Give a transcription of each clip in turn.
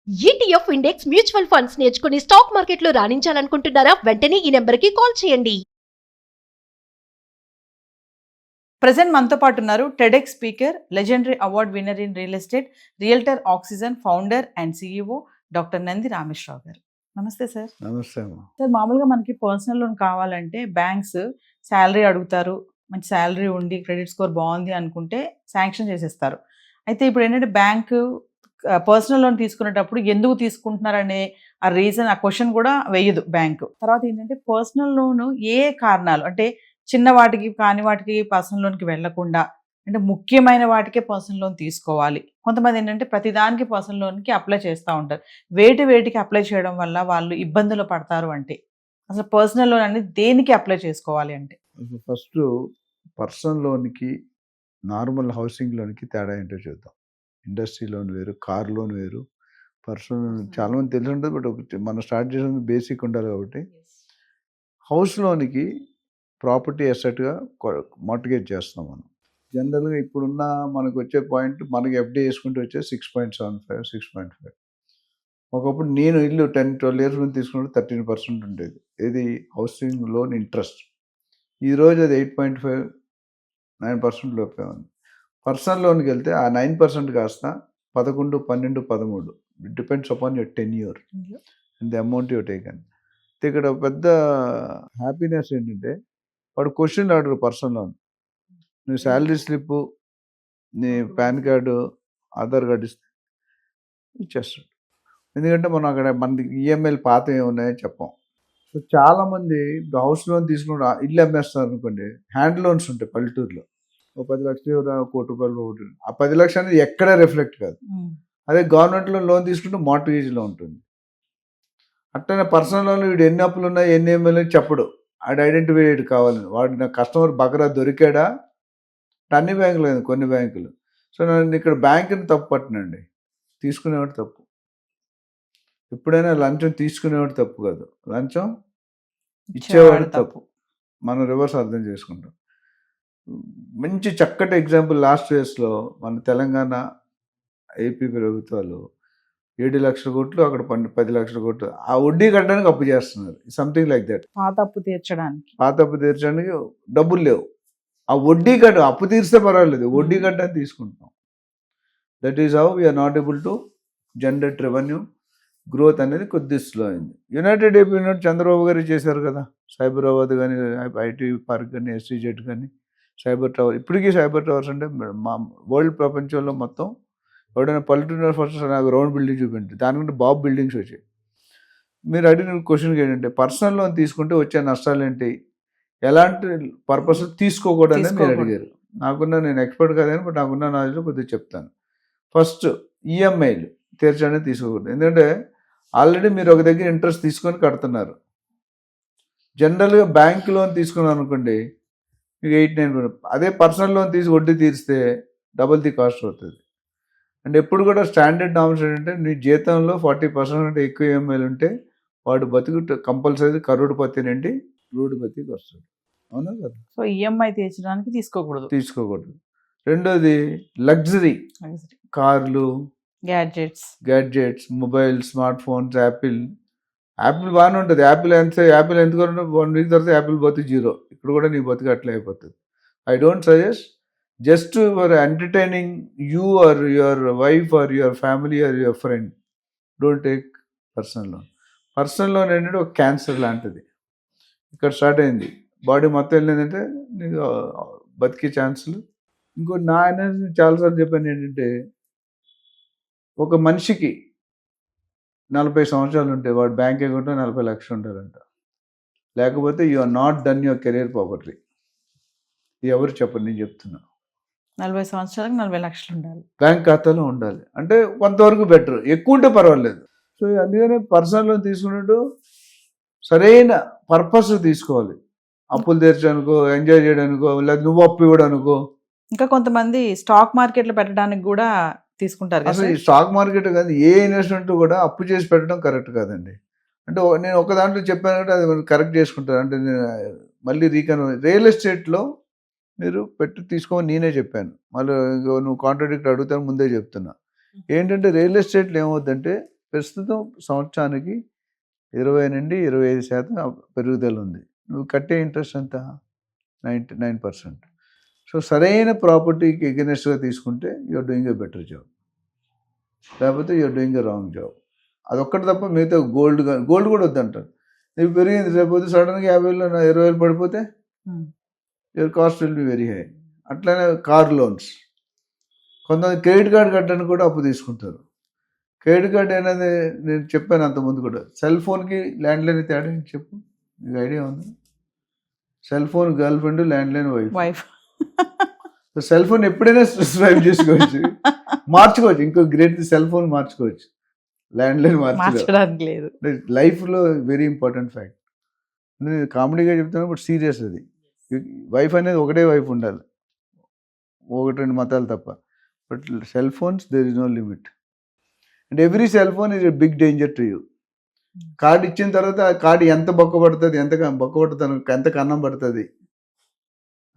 ETF index mutual funds నేర్చుకుని stock మార్కెట్లో రాణించాలనుకుంటున్నారా? వెంటనే ఈ నెంబర్కి కాల్ చేయండి. ప్రెసెంట్ మనతో పాటు ఉన్నారు TEDx speaker, legendary award winner in real estate, realtor oxygen founder and CEO doctor Nandi Rameshwar Rao గారు. నమస్తే సార్. నమస్తే అమ్మా. సార్, మామూలుగా మనకి పర్సనల్ లోన్ కావాలంటే బ్యాంక్స్ శాలరీ అడుగుతారు, మంచి శాలరీ ఉండి క్రెడిట్ స్కోర్ బాగుంది అనుకుంటే శాంక్షన్ చేసేస్తారు. అయితే ఇప్పుడు ఏంటంటే బ్యాంకు పర్సనల్ లోన్ తీసుకునేటప్పుడు ఎందుకు తీసుకుంటున్నారనే ఆ రీజన్, ఆ క్వశ్చన్ కూడా వేయదు బ్యాంకు. తర్వాత ఏంటంటే పర్సనల్ లోన్ ఏ కారణాలు అంటే చిన్న వాటికి కాని వాటికి పర్సనల్ లోన్కి వెళ్లకుండా అంటే ముఖ్యమైన వాటికే పర్సనల్ లోన్ తీసుకోవాలి. కొంతమంది ఏంటంటే ప్రతిదానికి పర్సనల్ లోన్కి అప్లై చేస్తూ ఉంటారు. వేటికి అప్లై చేయడం వల్ల వాళ్ళు ఇబ్బందులు పడతారు అంటే అసలు పర్సనల్ లోన్ అనేది దేనికి అప్లై చేసుకోవాలి అంటే? ఫస్ట్ పర్సనల్ లోన్కి నార్మల్ హౌసింగ్ లోన్కి తేడా ఏంటో చూద్దాం. ఇండస్ట్రీ లోన్ వేరు, కార్ లోన్ వేరు, పర్సనల్ లోన్ చాలా మంది తెలిసి ఉంటుంది. బట్ మనం స్టార్ట్ చేసిన బేసిక్ ఉండాలి కాబట్టి హౌస్ లోన్కి ప్రాపర్టీ అసెట్గా మార్టిగేజ్ చేస్తాం మనం. జనరల్గా ఇప్పుడున్న మనకు వచ్చే పాయింట్, మనకి ఎఫ్డి వేసుకుంటూ వచ్చే 6.75, 6.5. ఒకప్పుడు నేను ఇల్లు 10-12 ఇయర్స్ ముందు తీసుకున్నప్పుడు 13% ఉండేది. ఇది హౌసింగ్ లోన్ ఇంట్రెస్ట్. ఈరోజు అది 8.5, 9% లోపే ఉంది. పర్సనల్ లోన్కి వెళ్తే ఆ 9% కాస్త 11, 12, 13. It depends upon your tenure and the amount your taken. ఇక్కడ పెద్ద హ్యాపీనెస్ ఏంటంటే వాడు క్వశ్చన్ అడగరు పర్సనల్ లోన్. నువ్వు శాలరీ స్లిప్, నీ పాన్ కార్డు, ఆధార్ కార్డు ఇస్తే ఇచ్చేస్తాడు. ఎందుకంటే మనం అక్కడ మనకి ఈఎంఐలు పాత ఏమున్నాయో చెప్పాం. సో చాలామంది హౌస్ లోన్ తీసుకుంటే ఇల్లు అమ్మేస్తారు అనుకోండి, హ్యాండ్ లోన్స్ ఉంటాయి పల్లెటూరులో. ఒక 10 లక్షలు, 1 కోటి రూపాయలు ఒకటి. ఆ 10 లక్షలు అనేది ఎక్కడా రిఫ్లెక్ట్ కాదు. అదే గవర్నమెంట్లో లోన్ తీసుకుంటే మార్టిగేజ్లో ఉంటుంది. అట్లనే పర్సనల్ లోన్లో వీడు ఎన్ని అప్పులు ఉన్నాయి, ఎన్ని ఏమైనా చెప్పడు. ఆడు ఐడెంటిఫైడ్ కావాలని. వాడు నా కస్టమర్ బకరా దొరికాడా? అన్ని బ్యాంకులు లేదు, కొన్ని బ్యాంకులు. సో నేను ఇక్కడ బ్యాంకుని తప్పు పట్టనండి, తీసుకునేవాడు తప్పు. ఎప్పుడైనా లంచం తీసుకునేవాడు తప్పు కాదు, లంచం ఇచ్చేవాడు తప్పు. మనం రివర్స్ అర్థం చేసుకుంటాం. మంచి చక్కటి ఎగ్జాంపుల్ లాస్ట్ ఇయర్స్లో మన తెలంగాణ, ఏపీ ప్రభుత్వాలు 7 లక్షల కోట్లు, అక్కడ 10 లక్షల కోట్లు ఆ వడ్డీ కట్టడానికి అప్పు చేస్తున్నారు. Something like that. పాత అప్పు తీర్చడానికి డబ్బులు లేవు. ఆ వడ్డీ అప్పు తీరిస్తే పర్వాలేదు, వడ్డీ కట్టడానికి తీసుకుంటాం. That is how we are not able to generate revenue. Growth అనేది కొద్ది స్లో అయింది. యునైటెడ్ ఏపీ యూనిట్ చంద్రబాబు గారు చేశారు కదా, సైబరాబాద్ కానీ, ఐటీ పార్క్ కానీ, ఎస్సీజెడ్ కానీ, సైబర్ టవర్. ఇప్పటికీ సైబర్ టవర్స్ అంటే మా వరల్డ్ ప్రపంచంలో మొత్తం ఎవడైనా పల్లెటూరు ఫస్ట్ నాకు రౌండ్ బిల్డింగ్ చూపించి దానికంటే బాబు బిల్డింగ్స్ వచ్చాయి. మీరు అడిగిన క్వశ్చన్కి ఏంటంటే పర్సనల్ లోన్ తీసుకుంటే వచ్చే నష్టాలు ఏంటి, ఎలాంటి పర్పస్ తీసుకోకూడదని మీరు అడిగారు. నేను ఎక్స్పర్ట్ కాదని, బట్ నాకున్న నాలెడ్జ్ కొద్దిగా చెప్తాను. ఫస్ట్ ఈఎంఐలు తీర్చడానికి తీసుకోకూడదు. ఎందుకంటే ఆల్రెడీ మీరు ఒక దగ్గర ఇంట్రెస్ట్ తీసుకొని కడుతున్నారు. జనరల్గా బ్యాంక్ లోన్ తీసుకున్నాను అనుకోండి, మీకు 8-9%. అదే పర్సనల్ లోన్ తీసి వడ్డీ తీరిస్తే డబుల్ ది కాస్ట్ అవుతుంది. అండ్ ఎప్పుడు కూడా స్టాండర్డ్ నామ్స్ ఏంటంటే నీ జీతంలో 40% అంటే ఎక్కువ ఈఎంఐలు ఉంటే వాడు బతుకు కంపల్సరీ కరోడ్పతి నుండి రూడ్పతికి వస్తాడు. అవునా కదా? సో ఈఎంఐ తీర్చడానికి తీసుకోకూడదు. రెండోది లగ్జరీ కార్లు, gadgets, mobile, smart phones. Apple బాగానే ఉంటుంది. యాపిల్ ఎందుకు 1 వీక్ తర్వాత యాపిల్ బతుకు 0. ఇక్కడ కూడా నీ బతుకు అట్లా అయిపోతుంది. I don't suggest. Just for entertaining you or your wife or your family or your friend, don't take personal loan. Personal loan ఏంటంటే ఒక క్యాన్సర్ లాంటిది. ఇక్కడ స్టార్ట్ అయింది, బాడీ మొత్తం వెళ్ళిందంటే నీకు బతికే ఛాన్సులు. ఇంకోటి నా ఎనర్జీ చాలాసార్లు చెప్పాను ఏంటంటే, ఒక మనిషికి 40 సంవత్సరాలు ఉంటే వాడు బ్యాంక్ అకౌంట్లో 40 లక్షలు ఉంటారంట. లేకపోతే you are not done your career properly. ఎవరు చెప్పండి, నేను చెప్తున్నా. 40 సంవత్సరాలకు 40 లక్షలు ఉండాలి, బ్యాంక్ ఖాతాలో ఉండాలి. అంటే కొంతవరకు బెటర్, ఎక్కువ ఉంటే పర్వాలేదు. సో అందుకనే పర్సనల్ లోన్ తీసుకున్నట్టు సరైన పర్పస్ తీసుకోవాలి. అప్పులు తీర్చడానికో, ఎంజాయ్ చేయడానికో, లేదా నువ్వు అప్పు ఇవ్వడానికో. ఇంకా కొంతమంది స్టాక్ మార్కెట్లో పెట్టడానికి కూడా తీసుకుంటారు. అసలు ఈ స్టాక్ మార్కెట్ కాదు, ఏ ఇన్వెస్ట్మెంట్ కూడా అప్పు చేసి పెట్టడం కరెక్ట్ కాదండి. అంటే నేను ఒక దాంట్లో చెప్పాను అంటే అది కరెక్ట్ చేసుకుంటాను. అంటే నేను మళ్ళీ రియల్ ఎస్టేట్లో మీరు తీసుకోమని నేనే చెప్పాను. మళ్ళీ నువ్వు కాంట్రాడిక్ట్ అడుగుతాను, ముందే చెప్తున్నా. ఏంటంటే రియల్ ఎస్టేట్లో ఏమవుతుందంటే ప్రస్తుతం సంవత్సరానికి 20-25% పెరుగుదల ఉంది. నువ్వు కట్టే ఇంట్రెస్ట్ ఎంత? 99%. సో సరైన ప్రాపర్టీకి ఎగెనెస్ట్గా తీసుకుంటే you're doing a better job, లేకపోతే you're doing a wrong job. అదొక్కటి తప్ప మిగతా గోల్డ్ కూడా వద్దంటారు. నీకు పెరిగింది, రేపు సడన్గా 50,000 20,000 పడిపోతే your cost will be very high. అట్లనే కార్ లోన్స్, కొంతమంది క్రెడిట్ కార్డ్ కట్టడానికి కూడా అప్పు తీసుకుంటారు. క్రెడిట్ కార్డ్ అనేది నేను చెప్పాను అంతకుముందు కూడా, సెల్ ఫోన్కి ల్యాండ్లైన్ తేడా ఏంటి చెప్పు, మీకు ఐడియా ఉంది? Cell phone girl friend, landline wife. Cell phone ఎప్పుడైనా స్వైప్ చేసుకోవచ్చు, మార్చుకోవచ్చు, ఇంకో గ్రేట్ సెల్ ఫోన్ మార్చుకోవచ్చు, ల్యాండ్లైన్ మార్చడానికి లేదు. లైఫ్లో వెరీ ఇంపార్టెంట్ ఫ్యాక్ట్. నేను కామెడీగా చెప్తాను, బట్ సీరియస్ అది. వైఫ్ అనేది ఒకటే వైఫ్ ఉండాలి, 1-2 మతాలు తప్ప. But cell phones there is no limit, and every cell phone is a big danger to you. Card ఇచ్చిన తర్వాత ఆ కార్డు ఎంత బొక్క పడుతుంది, ఎంత కన్నం పడుతుంది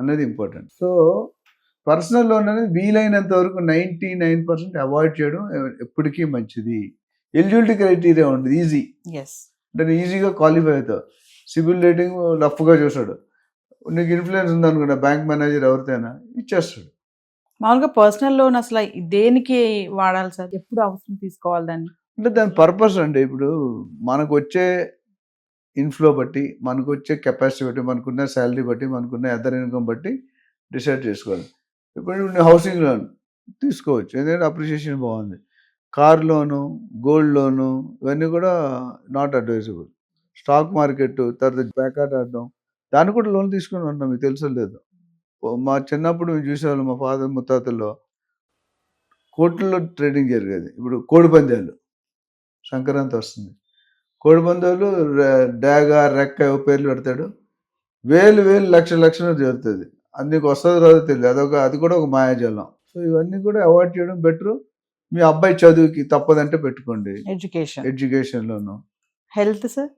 అనేది ఇంపార్టెంట్. సో పర్సనల్ లోన్ అనేది వీలైనంత వరకు 99% అవాయిడ్ చేయడం ఎప్పటికీ మంచిది. ఎలిజిబిలిటీ క్రైటీరియా ఉంటుంది, ఈజీ అంటే ఈజీగా క్వాలిఫై అవుతావు. సిబిల్ రేటింగ్ రఫ్గా చూస్తాడు, నీకు ఇన్ఫ్లుయెన్స్ ఉందనుకుంటా బ్యాంక్ మేనేజర్ ఎవరితోనైనా ఇచ్చేస్తాడు. మామూలుగా పర్సనల్ లోన్ అసలు దేనికి వాడాలి సార్, ఎప్పుడు అవసరం తీసుకోవాలి దాన్ని? అంటే దాని పర్పస్ అంటే ఇప్పుడు మనకు వచ్చే ఇన్ఫ్లో బట్టి, మనకు వచ్చే కెపాసిటీ బట్టి, మనకున్న శాలరీ బట్టి, మనకున్న అదర్ ఇన్కమ్ బట్టి డిసైడ్ చేసుకోవాలి. ఇప్పుడు హౌసింగ్ లోన్ తీసుకోవచ్చు, ఎందుకంటే అప్రిషియేషన్ బాగుంది. కార్ లోను, గోల్డ్ లోను, ఇవన్నీ కూడా నాట్ అడ్వైజబుల్. స్టాక్ మార్కెట్, తర్వాత బ్యాకాట్ ఆడడం, దాన్ని కూడా లోన్ తీసుకుని ఉంటాం, మీకు తెలుసో లేదు. మా చిన్నప్పుడు మేము చూసేవాళ్ళం, మా ఫాదర్ ముత్తాతల్లో కోట్లలో ట్రేడింగ్ జరిగేది. ఇప్పుడు కోడిపందాలు, సంక్రాంతి వస్తుంది, కోడిపందాలు డాగా, రెక్క పేర్లు పెడతాడు, వేలు లక్షలు జరుగుతుంది. అది నీకు వస్తుందో రాదో తెలియదు, అది కూడా ఒక మాయాజాలం. సో ఇవన్నీ కూడా అవాయిడ్ చేయడం బెటరు. మీ అబ్బాయి చదువుకి తప్పదంటే పెట్టుకోండి, ఎడ్యుకేషన్లోను. హెల్త్ సార్,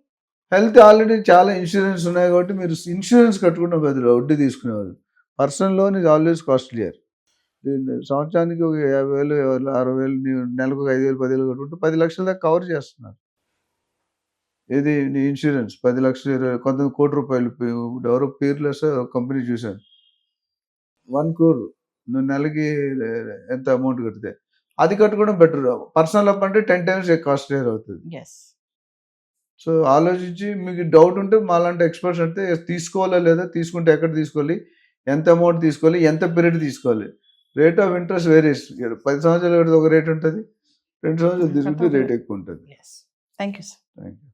హెల్త్ ఆల్రెడీ చాలా ఇన్సూరెన్స్ ఉన్నాయి కాబట్టి మీరు ఇన్సూరెన్స్ కట్టుకున్న బదులు వడ్డీ తీసుకునేవాళ్ళు. Personal loan is always costlier. సంవత్సరానికి ఒక 50,000, 60,000, నెలకు 5,000, 10,000 కట్టుకుంటే 10 లక్షల దాకా కవర్ చేస్తున్నారు. ఇది నీ ఇన్సూరెన్స్ 10 లక్షలు, 20, కొంత ₹1,00,00,000. ఎవరో పీర్లెస్ కంపెనీ చూశాను, 1 crore నువ్వు నెలకి ఎంత అమౌంట్ కడితే అది కట్టుకోవడం బెటర్. పర్సనల్ అప్ అంటే 10 times కాస్ట్లియర్ అవుతుంది. సో ఆలోచించి మీకు డౌట్ ఉంటే మాలాంటి ఎక్స్పర్ట్స్ అంటే తీసుకోవాలా లేదా, తీసుకుంటే ఎక్కడ తీసుకోవాలి, ఎంత అమౌంట్ తీసుకోవాలి, ఎంత పీరియడ్ తీసుకోవాలి. Rate of interest various. 10 సంవత్సరాలు కడితే ఒక రేట్ ఉంటుంది, 2 సంవత్సరాలు తిరిగితే రేట్ ఎక్కువ ఉంటుంది. Thank you sir. Thank you.